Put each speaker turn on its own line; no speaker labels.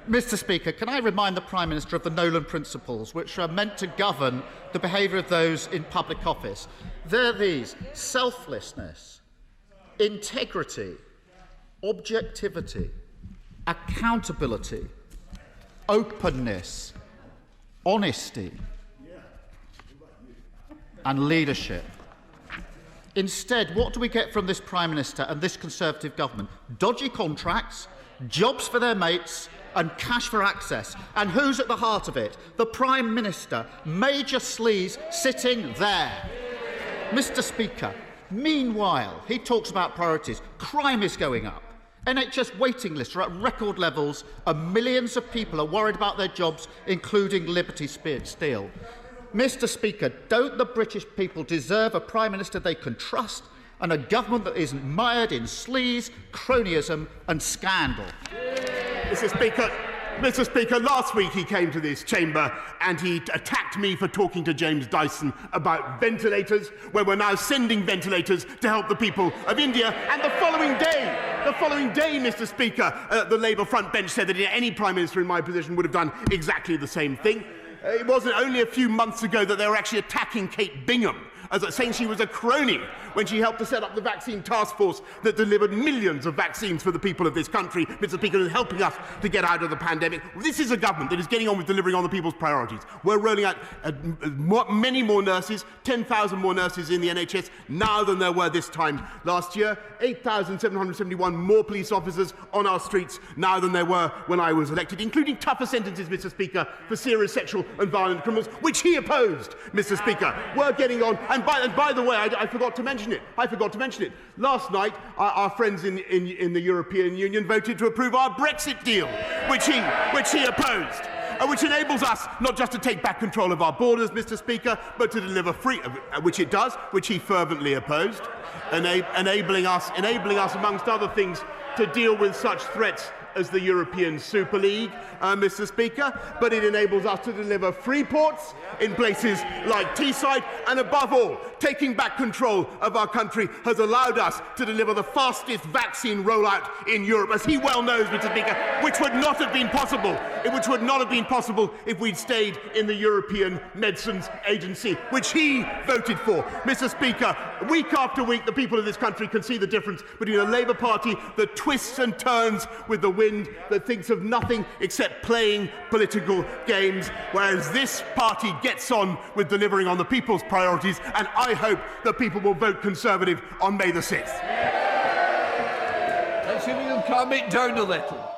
Mr. Speaker, can I remind the Prime Minister of the Nolan Principles, which are meant to govern the behaviour of those in public office? They're these: selflessness, integrity, objectivity, accountability, openness, honesty, and leadership. Instead, what do we get from this Prime Minister and this Conservative government? Dodgy contracts, jobs for their mates, and cash for access. And who's at the heart of it? The Prime Minister, Major Sleaze, sitting there. Mr. Speaker, meanwhile, he talks about priorities. Crime is going up. NHS waiting lists are at record levels, and millions of people are worried about their jobs, including Liberty Steel. Mr. Speaker, don't the British people deserve a Prime Minister they can trust and a government that isn't mired in sleaze, cronyism and scandal?
Mr. Speaker, last week he came to this chamber and he attacked me for talking to James Dyson about ventilators, where we're now sending ventilators to help the people of India. And the following day, Mr. Speaker, the Labour front bench said that any Prime Minister in my position would have done exactly the same thing. It wasn't only a few months ago that they were actually attacking Kate Bingham, saying she was a crony when she helped to set up the vaccine task force that delivered millions of vaccines for the people of this country, Mr. Speaker, and helping us to get out of the pandemic. This is a government that is getting on with delivering on the people's priorities. We're rolling out many more nurses, 10,000 more nurses in the NHS now than there were this time last year, 8,771 more police officers on our streets now than there were when I was elected, including tougher sentences, Mr. Speaker, for serious sexual and violent criminals, which he opposed, Mr. Speaker. We're getting on, and by the way, I forgot to mention it. Last night, our friends in the European Union voted to approve our Brexit deal, which he opposed, which enables us not just to take back control of our borders, Mr. Speaker, but to deliver free, which it does, which he fervently opposed, enabling us, amongst other things, to deal with such threats as the European Super League, Mr. Speaker, but it enables us to deliver free ports in places like Teesside, and above all, taking back control of our country has allowed us to deliver the fastest vaccine rollout in Europe, as he well knows, Mr. Speaker, which would not have been possible if we'd stayed in the European Medicines Agency, which he voted for. Mr. Speaker, week after week, the people of this country can see the difference between a Labour Party that twists and turns with the wind, that thinks of nothing except playing political games, whereas this party gets on with delivering on the people's priorities, and I hope that people will vote Conservative on May the 6th.
Let's see if we can calm it down a little.